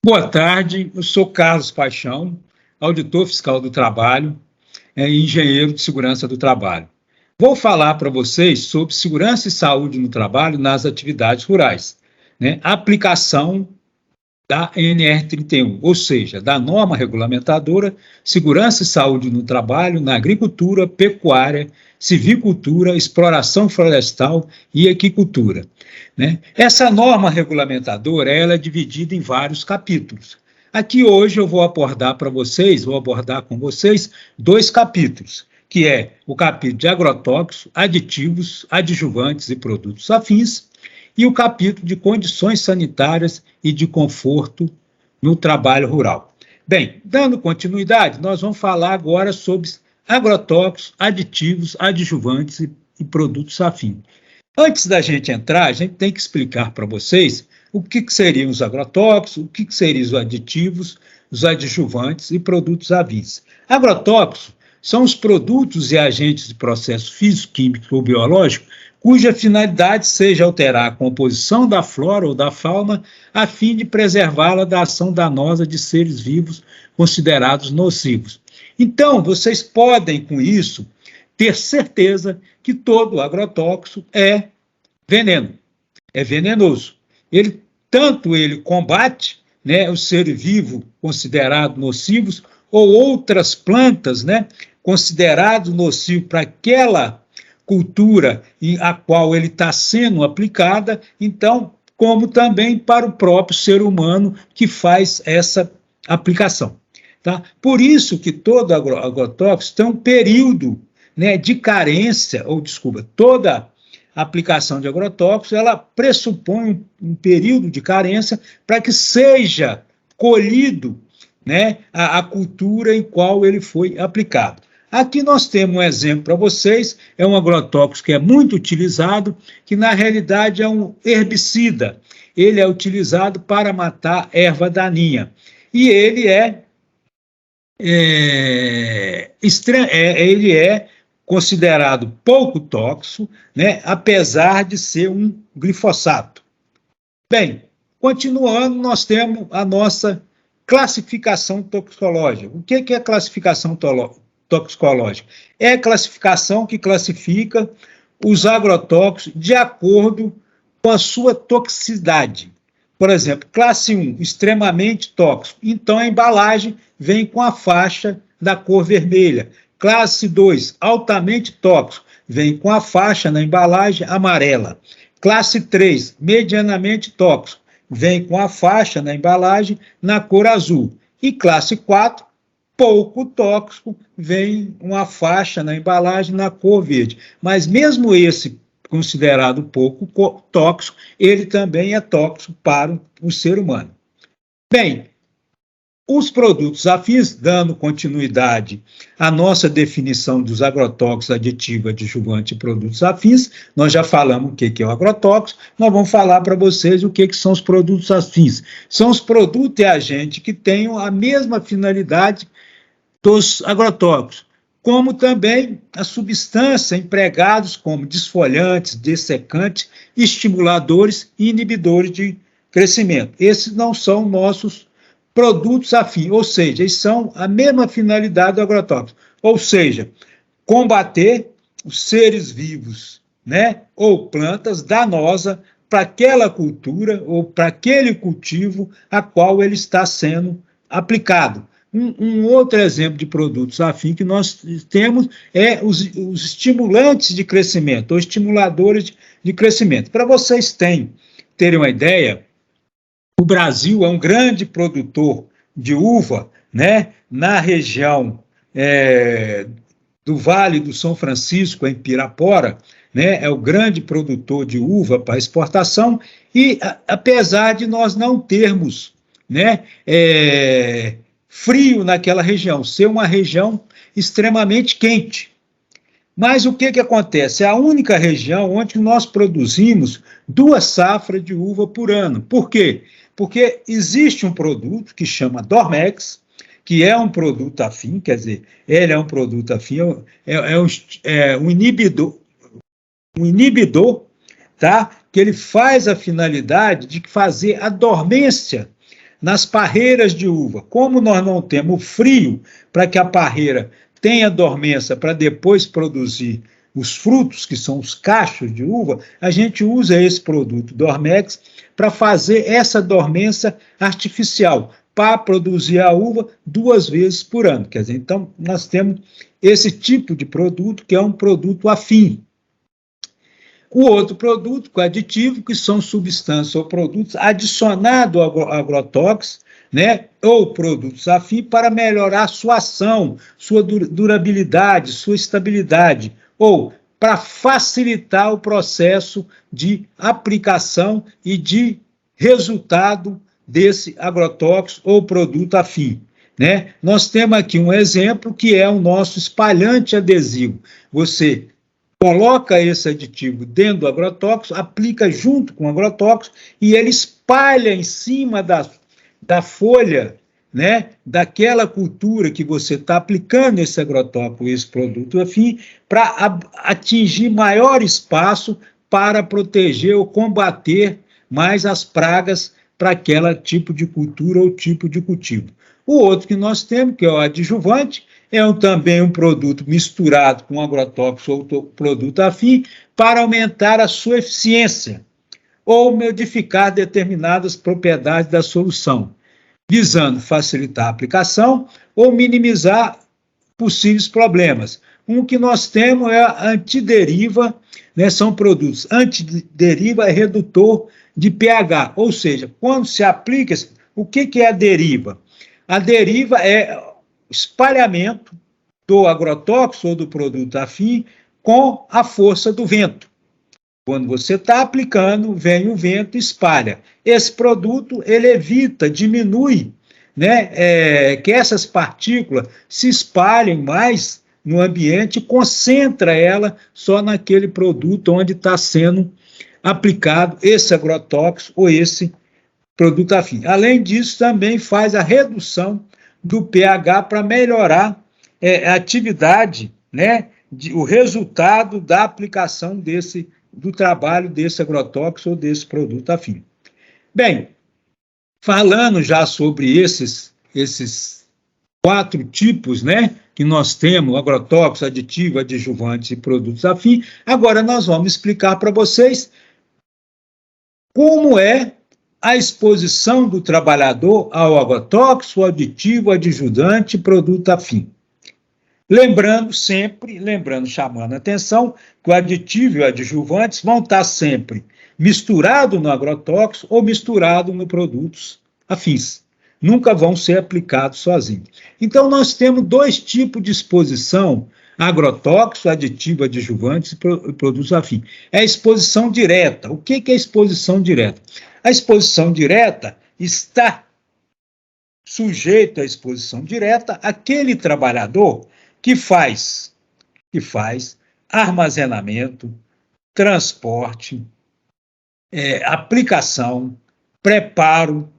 Boa tarde, eu sou Carlos Paixão, auditor fiscal do trabalho e engenheiro de segurança do trabalho. Vou falar para vocês sobre segurança e saúde no trabalho nas atividades rurais, né? Aplicação da NR31, ou seja, da norma regulamentadora Segurança e Saúde no Trabalho na Agricultura, Pecuária, Civicultura, Exploração Florestal e Equicultura, né? Essa norma regulamentadora ela é dividida em vários capítulos. Aqui hoje eu vou abordar com vocês dois capítulos, que é o capítulo de agrotóxicos, aditivos, adjuvantes e produtos afins, e o capítulo de condições sanitárias e de conforto no trabalho rural. Bem, dando continuidade, nós vamos falar agora sobre agrotóxicos, aditivos, adjuvantes e produtos afins. Antes da gente entrar, a gente tem que explicar para vocês o que seriam os agrotóxicos, o que seriam os aditivos, os adjuvantes e produtos afins. Agrotóxicos são os produtos e agentes de processo físico, químico ou biológico cuja finalidade seja alterar a composição da flora ou da fauna a fim de preservá-la da ação danosa de seres vivos considerados nocivos. Então, vocês podem, com isso, ter certeza que todo agrotóxico é veneno, é venenoso. Tanto ele combate, né, o ser vivo considerado nocivos ou outras plantas, né, considerados nocivos para aquela cultura a qual ele está sendo aplicada, então, como também para o próprio ser humano que faz essa aplicação. Tá? Por isso que todo agrotóxico tem um período, né, de carência, toda aplicação de agrotóxicos, ela pressupõe um período de carência para que seja colhido, né, a cultura em qual ele foi aplicado. Aqui nós temos um exemplo para vocês, é um agrotóxico que é muito utilizado, que na realidade é um herbicida. Ele é utilizado para matar erva daninha. E ele é considerado pouco tóxico, né, apesar de ser um glifosato. Bem, continuando, nós temos a nossa classificação toxicológica. O que é classificação toxicológica? É a classificação que classifica os agrotóxicos de acordo com a sua toxicidade. Por exemplo, classe 1, extremamente tóxico. Então, a embalagem vem com a faixa da cor vermelha. Classe 2, altamente tóxico, vem com a faixa na embalagem amarela. Classe 3, medianamente tóxico, vem com a faixa na embalagem na cor azul. E classe 4, pouco tóxico, vem uma faixa na embalagem na cor verde. Mas mesmo esse considerado pouco tóxico, ele também é tóxico para o ser humano. Bem, os produtos afins, dando continuidade à nossa definição dos agrotóxicos, aditivo, adjuvante e produtos afins, nós já falamos o que é o agrotóxico, nós vamos falar para vocês o que são os produtos afins. São os produtos e agentes que tenham a mesma finalidade dos agrotóxicos, como também a substância empregados como desfolhantes, dessecantes, estimuladores e inibidores de crescimento. Esses não são nossos produtos afins, ou seja, eles são a mesma finalidade do agrotóxico, ou seja, combater os seres vivos, né, ou plantas danosas para aquela cultura ou para aquele cultivo a qual ele está sendo aplicado. Um outro exemplo de produtos afins que nós temos é os estimulantes de crescimento, ou estimuladores de crescimento. Para vocês terem uma ideia, o Brasil é um grande produtor de uva, né, na região do Vale do São Francisco, em Pirapora, né, é o grande produtor de uva para exportação, e apesar de nós não termos, né, frio naquela região, ser uma região extremamente quente. Mas o que acontece? É a única região onde nós produzimos 2 safras de uva por ano. Por quê? Porque existe um produto que chama Dormex, que é um produto afim, quer dizer, ele é um produto afim, um inibidor, tá? Que ele faz a finalidade de fazer a dormência nas parreiras de uva. Como nós não temos frio para que a parreira tenha dormência para depois produzir os frutos, que são os cachos de uva, a gente usa esse produto Dormex para fazer essa dormência artificial, para produzir a uva 2 vezes por ano. Quer dizer, então, nós temos esse tipo de produto, que é um produto afim. O outro produto, com aditivo, que são substâncias ou produtos adicionados ao agrotóxico, né, ou produtos afins, para melhorar sua ação, sua durabilidade, sua estabilidade, ou para facilitar o processo de aplicação e de resultado desse agrotóxico ou produto afim. Né? Nós temos aqui um exemplo que é o nosso espalhante adesivo. Você coloca esse aditivo dentro do agrotóxico, aplica junto com o agrotóxico e ele espalha em cima da folha, né, daquela cultura que você está aplicando esse agrotóxico, esse produto afim, para atingir maior espaço para proteger ou combater mais as pragas para aquele tipo de cultura ou tipo de cultivo. O outro que nós temos, que é o adjuvante, também um produto misturado com agrotóxico ou produto afim para aumentar a sua eficiência ou modificar determinadas propriedades da solução, visando facilitar a aplicação ou minimizar possíveis problemas. Um que nós temos é a antideriva, né, são produtos antideriva e redutor de pH, ou seja, quando se aplica, o que é a deriva? A deriva é o espalhamento do agrotóxico ou do produto afim com a força do vento. Quando você está aplicando, vem o vento e espalha. Esse produto, ele evita, diminui, né, que essas partículas se espalhem mais no ambiente e concentra ela só naquele produto onde está sendo aplicado esse agrotóxico ou esse produto afim. Além disso, também faz a redução do pH para melhorar a atividade, né, o resultado da aplicação do trabalho desse agrotóxico ou desse produto afim. Bem, falando já sobre esses 4 tipos, né, que nós temos, agrotóxicos, aditivos, adjuvantes e produtos afins, agora nós vamos explicar para vocês como é a exposição do trabalhador ao agrotóxico, aditivo, adjuvante e produto afim. Lembrando, chamando a atenção, que o aditivo e o adjuvantes vão estar sempre misturados no agrotóxico ou misturados no produtos afins. Nunca vão ser aplicados sozinhos. Então, nós temos 2 tipos de exposição: agrotóxico, aditivo, adjuvantes e produtos afins. É a exposição direta. O que é exposição direta? A exposição direta está sujeito à exposição direta aquele trabalhador que faz armazenamento, transporte, aplicação, preparo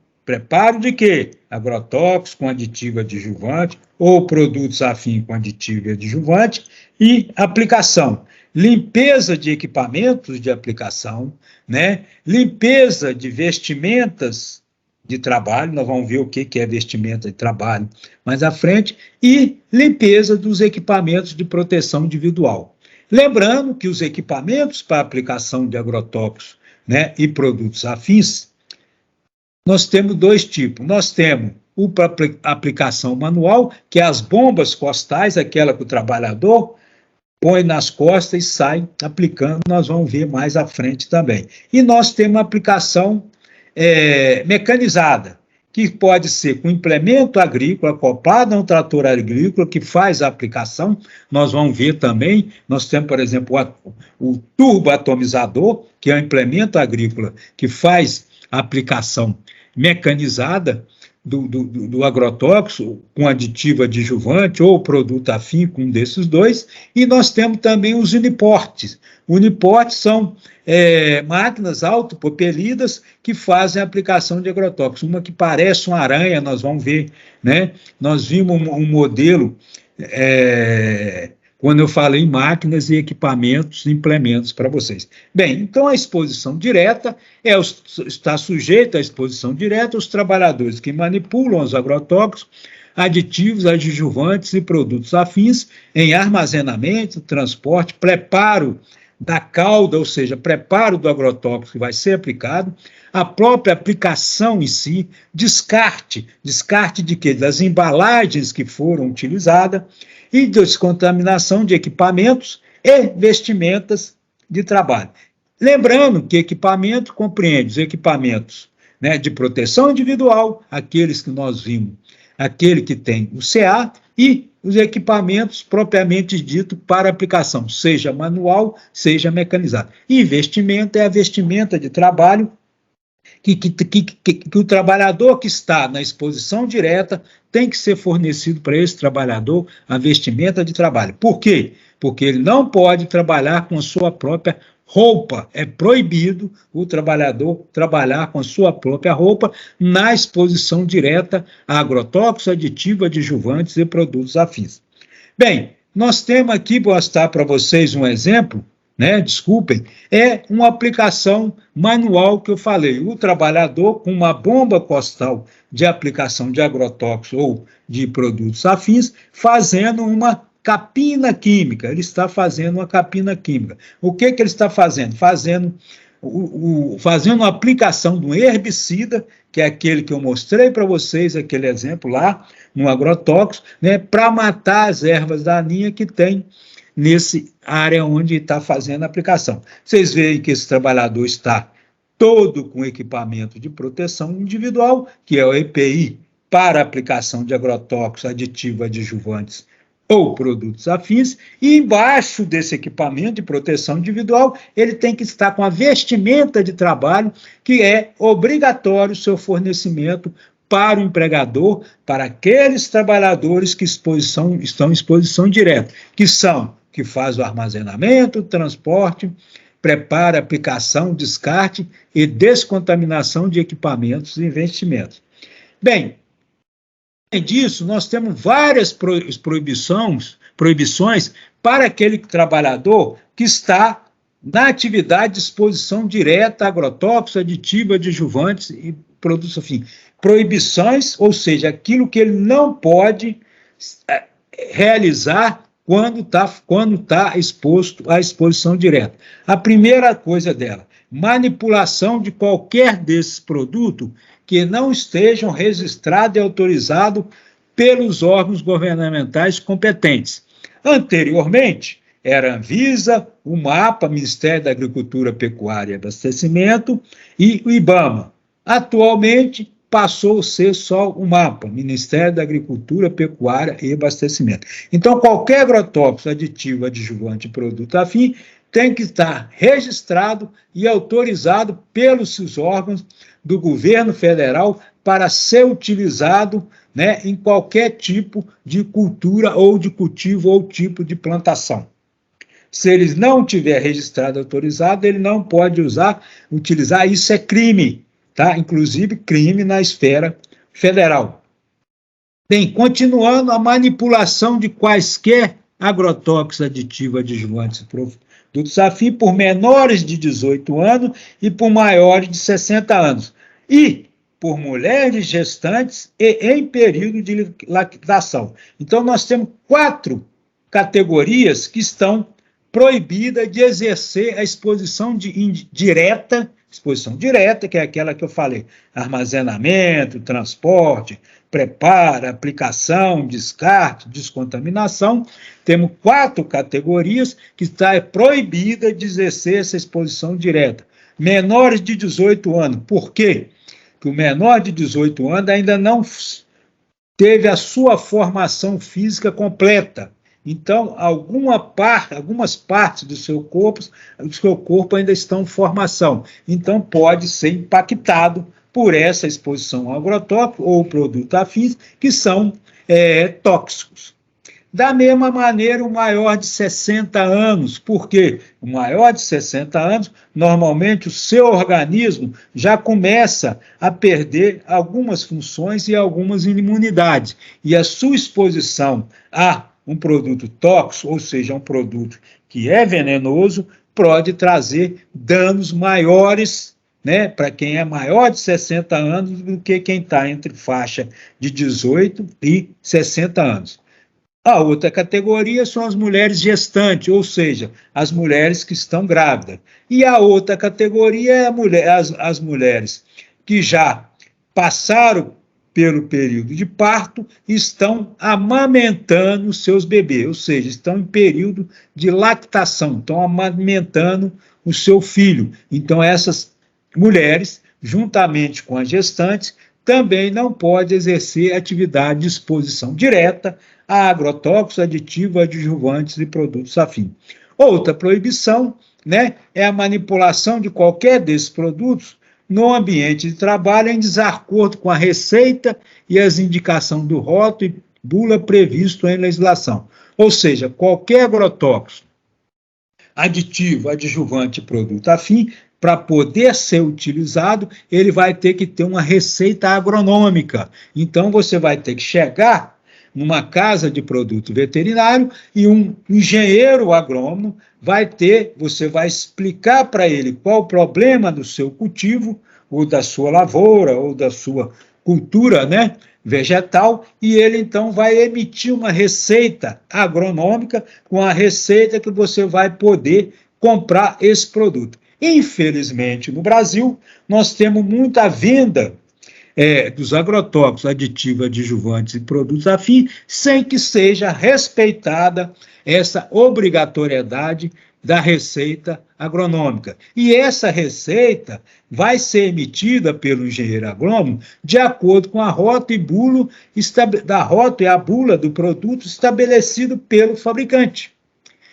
de quê? Agrotóxicos com aditivo e adjuvante, ou produtos afins com aditivo e adjuvante, e aplicação. Limpeza de equipamentos de aplicação, né? Limpeza de vestimentas de trabalho, nós vamos ver o que é vestimenta de trabalho mais à frente, e limpeza dos equipamentos de proteção individual. Lembrando que os equipamentos para aplicação de agrotóxicos, né, e produtos afins, nós temos 2 tipos. Nós temos o para aplicação manual, que é as bombas costais, aquela que o trabalhador põe nas costas e sai aplicando, nós vamos ver mais à frente também. E nós temos a aplicação mecanizada, que pode ser com implemento agrícola acoplado a um trator agrícola que faz a aplicação. Nós vamos ver também, nós temos, por exemplo, o turboatomizador, que é um implemento agrícola que faz a aplicação mecanizada do agrotóxico com aditivo adjuvante ou produto afim com um desses 2, e nós temos também os uniportes. Uniportes são máquinas autopropelidas que fazem a aplicação de agrotóxicos. Uma que parece uma aranha, nós vamos ver, né? Nós vimos um modelo quando eu falei em máquinas e equipamentos e implementos para vocês. Bem, então a exposição direta está sujeita à exposição direta os trabalhadores que manipulam os agrotóxicos, aditivos, adjuvantes e produtos afins em armazenamento, transporte, preparo da calda, ou seja, preparo do agrotóxico que vai ser aplicado, a própria aplicação em si, descarte de quê? Das embalagens que foram utilizadas e descontaminação de equipamentos e vestimentas de trabalho. Lembrando que equipamento compreende os equipamentos, né, de proteção individual, aqueles que nós vimos, aquele que tem o CA, e os equipamentos propriamente dito para aplicação, seja manual, seja mecanizado. E vestimenta é a vestimenta de trabalho que o trabalhador que está na exposição direta tem que ser fornecido para esse trabalhador a vestimenta de trabalho. Por quê? Porque ele não pode trabalhar com a sua própria roupa. É proibido o trabalhador trabalhar com a sua própria roupa na exposição direta a agrotóxicos, aditivos, adjuvantes e produtos afins. Bem, nós temos aqui, vou mostrar para vocês um exemplo, né? Desculpem, é uma aplicação manual que eu falei. O trabalhador com uma bomba costal de aplicação de agrotóxicos ou de produtos afins, fazendo uma capina química. Ele está fazendo uma capina química. O que ele está fazendo? Fazendo a aplicação de um herbicida, que é aquele que eu mostrei para vocês, aquele exemplo lá, no agrotóxico, né, para matar as ervas daninhas que tem nesse área onde está fazendo a aplicação. Vocês veem que esse trabalhador está todo com equipamento de proteção individual, que é o EPI, para aplicação de agrotóxicos, aditivos, adjuvantes ou produtos afins, e embaixo desse equipamento de proteção individual, ele tem que estar com a vestimenta de trabalho, que é obrigatório o seu fornecimento para o empregador, para aqueles trabalhadores que estão em exposição direta, que faz o armazenamento, transporte, prepara, aplicação, descarte e descontaminação de equipamentos e investimentos. Bem, além disso, nós temos várias proibições para aquele trabalhador que está na atividade de exposição direta a agrotóxicos, aditivos, adjuvantes e produtos afins. Proibições, ou seja, aquilo que ele não pode realizar quando está exposto à exposição direta. A primeira coisa dela, manipulação de qualquer desses produtos que não estejam registrados e autorizados pelos órgãos governamentais competentes. Anteriormente, era a Anvisa, o MAPA, Ministério da Agricultura, Pecuária e Abastecimento, e o IBAMA. Atualmente, passou a ser só o MAPA, Ministério da Agricultura, Pecuária e Abastecimento. Então, qualquer agrotóxico, aditivo, adjuvante e produto afim tem que estar registrado e autorizado pelos órgãos do governo federal para ser utilizado, né, em qualquer tipo de cultura ou de cultivo ou tipo de plantação. Se eles não tiver registrado e autorizado, ele não pode utilizar, isso é crime, tá? Inclusive crime na esfera federal. Bem, continuando, a manipulação de quaisquer agrotóxicos, aditivos, adjuvantes e produtos afins por menores de 18 anos e por maiores de 60 anos. E por mulheres gestantes e em período de lactação. Então, nós temos 4 categorias que estão proibidas de exercer a exposição direta, que é aquela que eu falei, armazenamento, transporte, preparo, aplicação, descarte, descontaminação. Temos 4 categorias que está proibida de exercer essa exposição direta. Menores de 18 anos, por quê? Porque o menor de 18 anos ainda não teve a sua formação física completa. Então, algumas partes do seu corpo ainda estão em formação. Então, pode ser impactado por essa exposição ao agrotóxico ou produto afins, que são tóxicos. Da mesma maneira, o maior de 60 anos, porque o maior de 60 anos, normalmente o seu organismo já começa a perder algumas funções e algumas imunidades. E a sua exposição a um produto tóxico, ou seja, um produto que é venenoso, pode trazer danos maiores, né, para quem é maior de 60 anos do que quem está entre faixa de 18 e 60 anos. A outra categoria são as mulheres gestantes, ou seja, as mulheres que estão grávidas. E a outra categoria é as mulheres que já passaram pelo período de parto e estão amamentando seus bebês, ou seja, estão em período de lactação, estão amamentando o seu filho. Então, essas mulheres, juntamente com as gestantes, também não podem exercer atividade de exposição direta a agrotóxicos, aditivos, adjuvantes e produtos afins. Outra proibição, né, é a manipulação de qualquer desses produtos no ambiente de trabalho em desacordo com a receita e as indicações do rótulo e bula previsto em legislação. Ou seja, qualquer agrotóxico, aditivo, adjuvante e produto afim, para poder ser utilizado, ele vai ter que ter uma receita agronômica. Então, você vai ter que chegar numa casa de produto veterinário e um engenheiro agrônomo você vai explicar para ele qual o problema do seu cultivo, ou da sua lavoura, ou da sua cultura, né, vegetal, e ele então vai emitir uma receita agronômica com a receita que você vai poder comprar esse produto. Infelizmente, no Brasil, nós temos muita venda dos agrotóxicos, aditivos, adjuvantes e produtos afins, sem que seja respeitada essa obrigatoriedade da receita agronômica. E essa receita vai ser emitida pelo engenheiro agrônomo de acordo com a rota e a bula do produto estabelecido pelo fabricante.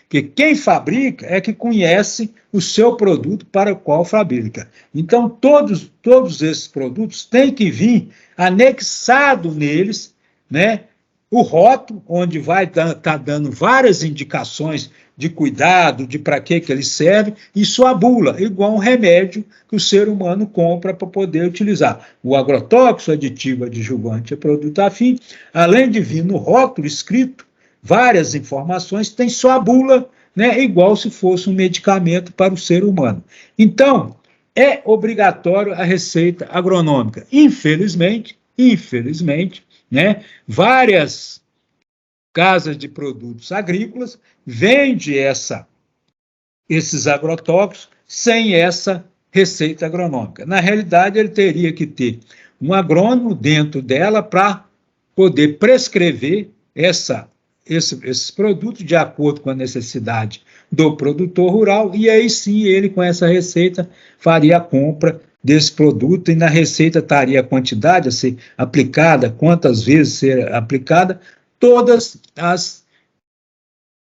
Porque quem fabrica é que conhece o seu produto para o qual fabrica. Então, todos esses produtos têm que vir anexado neles, né, o rótulo, onde vai estar dando várias indicações de cuidado, de para que ele serve, e sua bula, igual um remédio que o ser humano compra para poder utilizar. O agrotóxico, aditivo, adjuvante e produto afim, além de vir no rótulo escrito, várias informações, tem só a bula, né, igual se fosse um medicamento para o ser humano. Então, é obrigatório a receita agronômica. Infelizmente, né, várias casas de produtos agrícolas vendem esses agrotóxicos sem essa receita agronômica. Na realidade, ele teria que ter um agrônomo dentro dela para poder prescrever esses produtos de acordo com a necessidade do produtor rural, e aí sim ele, com essa receita, faria a compra desse produto, e na receita estaria a quantidade a ser aplicada, quantas vezes ser aplicada, todas as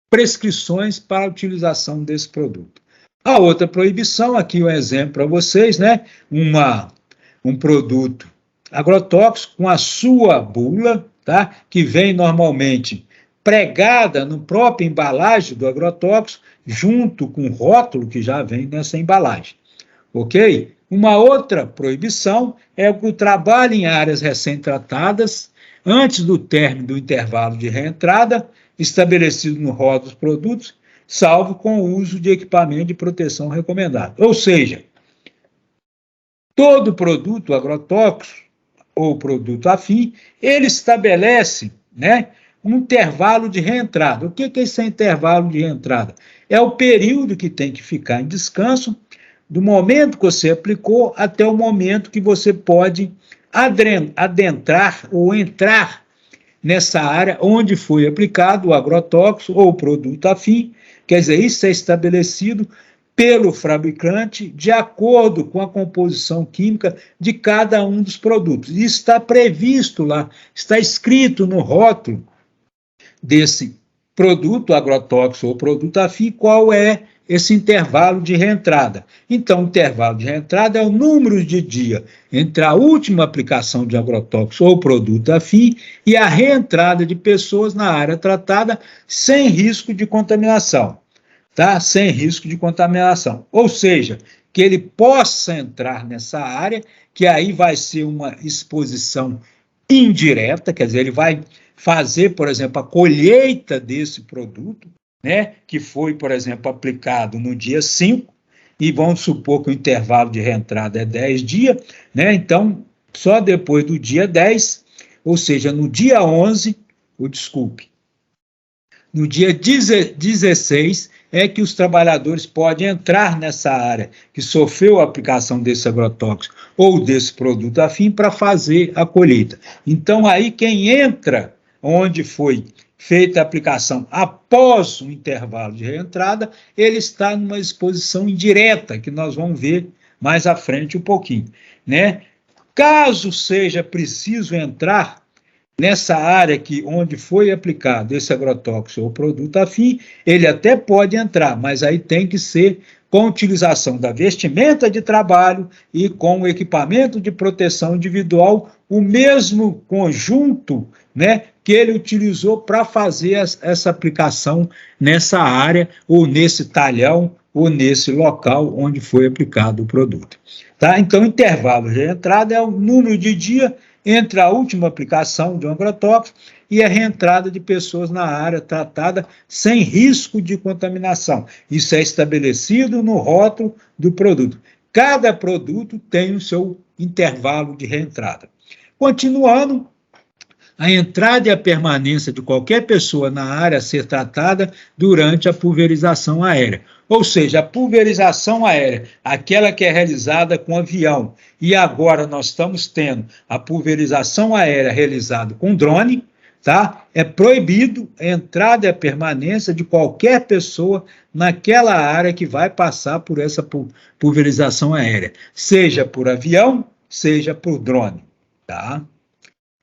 prescrições para a utilização desse produto. A outra proibição, aqui um exemplo para vocês, né? Um produto agrotóxico com a sua bula, tá? Que vem normalmente pregada no próprio embalagem do agrotóxico, junto com o rótulo que já vem nessa embalagem. Ok? Uma outra proibição é o trabalho em áreas recém-tratadas, antes do término do intervalo de reentrada, estabelecido no rótulo dos produtos, salvo com o uso de equipamento de proteção recomendado. Ou seja, todo produto agrotóxico ou produto afim, ele estabelece, né, um intervalo de reentrada. O que é esse intervalo de reentrada? É o período que tem que ficar em descanso, do momento que você aplicou até o momento que você pode adentrar ou entrar nessa área onde foi aplicado o agrotóxico ou o produto afim. Quer dizer, isso é estabelecido pelo fabricante de acordo com a composição química de cada um dos produtos. Isso está previsto lá, está escrito no rótulo desse produto agrotóxico ou produto afim qual é esse intervalo de reentrada. Então, o intervalo de reentrada é o número de dia entre a última aplicação de agrotóxico ou produto afim e a reentrada de pessoas na área tratada sem risco de contaminação. Tá? Sem risco de contaminação. Ou seja, que ele possa entrar nessa área, que aí vai ser uma exposição indireta, quer dizer, ele vai fazer, por exemplo, a colheita desse produto, né, que foi, por exemplo, aplicado no dia 5, e vamos supor que o intervalo de reentrada é 10 dias, né, então, só depois do dia 10, ou seja, no dia 11, no dia 16 é que os trabalhadores podem entrar nessa área que sofreu a aplicação desse agrotóxico ou desse produto afim para fazer a colheita. Então, aí quem entra onde foi feita a aplicação após o intervalo de reentrada, ele está numa exposição indireta, que nós vamos ver mais à frente um pouquinho, né? Caso seja preciso entrar nessa área onde foi aplicado esse agrotóxico ou produto afim, ele até pode entrar, mas aí tem que ser com utilização da vestimenta de trabalho e com o equipamento de proteção individual, o mesmo conjunto, né, que ele utilizou para fazer essa aplicação nessa área, ou nesse talhão, ou nesse local onde foi aplicado o produto. Tá? Então, o intervalo de entrada é o número de dia entre a última aplicação de um agrotóxico e a reentrada de pessoas na área tratada sem risco de contaminação. Isso é estabelecido no rótulo do produto. Cada produto tem o seu intervalo de reentrada. Continuando, a entrada e a permanência de qualquer pessoa na área a ser tratada durante a pulverização aérea. Ou seja, a pulverização aérea, aquela que é realizada com avião, e agora nós estamos tendo a pulverização aérea realizada com drone, tá? É proibido a entrada e a permanência de qualquer pessoa naquela área que vai passar por essa pulverização aérea, seja por avião, seja por drone, tá?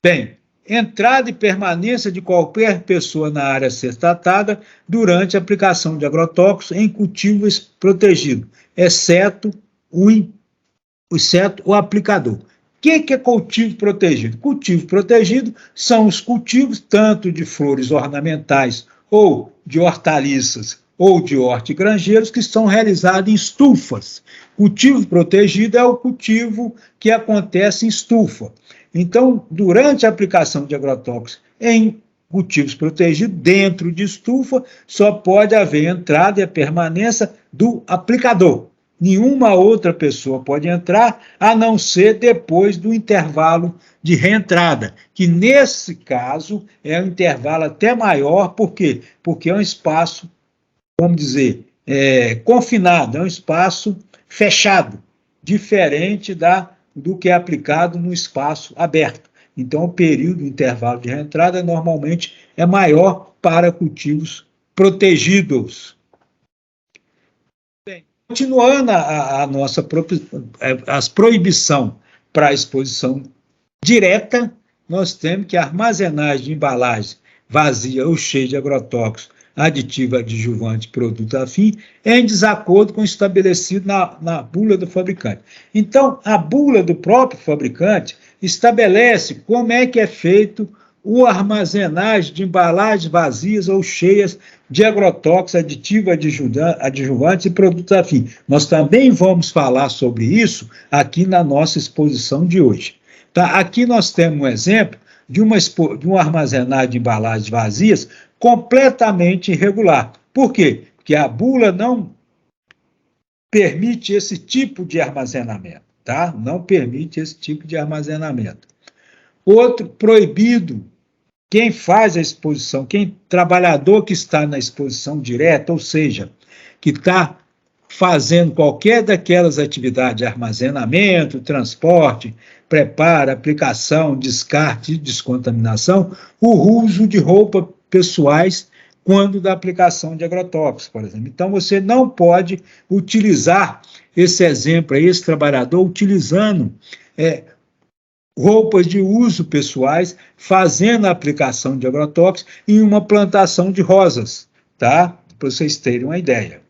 Bem, entrada e permanência de qualquer pessoa na área a ser tratada durante a aplicação de agrotóxicos em cultivos protegidos, exceto o aplicador. O que é cultivo protegido? Cultivo protegido são os cultivos tanto de flores ornamentais ou de hortaliças ou de hortigranjeiros que são realizados em estufas. Cultivo protegido é o cultivo que acontece em estufa. Então, durante a aplicação de agrotóxicos em cultivos protegidos, dentro de estufa, só pode haver entrada e a permanência do aplicador. Nenhuma outra pessoa pode entrar, a não ser depois do intervalo de reentrada, que nesse caso é um intervalo até maior, por quê? Porque é um espaço, vamos dizer, confinado, é um espaço fechado, diferente do que é aplicado no espaço aberto. Então, o período de intervalo de reentrada normalmente é maior para cultivos protegidos. Bem, continuando as proibição para a exposição direta, nós temos que a armazenagem de embalagem vazia ou cheia de agrotóxicos, aditivo, adjuvante, produto afim, é em desacordo com o estabelecido na bula do fabricante. Então, a bula do próprio fabricante estabelece como é que é feito a armazenagem de embalagens vazias ou cheias de agrotóxicos, aditivo, adjuvante e produtos afim. Nós também vamos falar sobre isso aqui na nossa exposição de hoje. Tá? Aqui nós temos um exemplo de uma armazenagem de embalagens vazias completamente irregular. Por quê? Porque a bula não permite esse tipo de armazenamento, tá? Não permite esse tipo de armazenamento. Outro, proibido, quem faz a exposição, trabalhador que está na exposição direta, ou seja, que está fazendo qualquer daquelas atividades de armazenamento, transporte, preparo, aplicação, descarte e descontaminação, o uso de roupas pessoais quando da aplicação de agrotóxicos, por exemplo. Então, você não pode utilizar esse exemplo aí, esse trabalhador utilizando roupas de uso pessoais, fazendo a aplicação de agrotóxicos em uma plantação de rosas, tá? Para vocês terem uma ideia.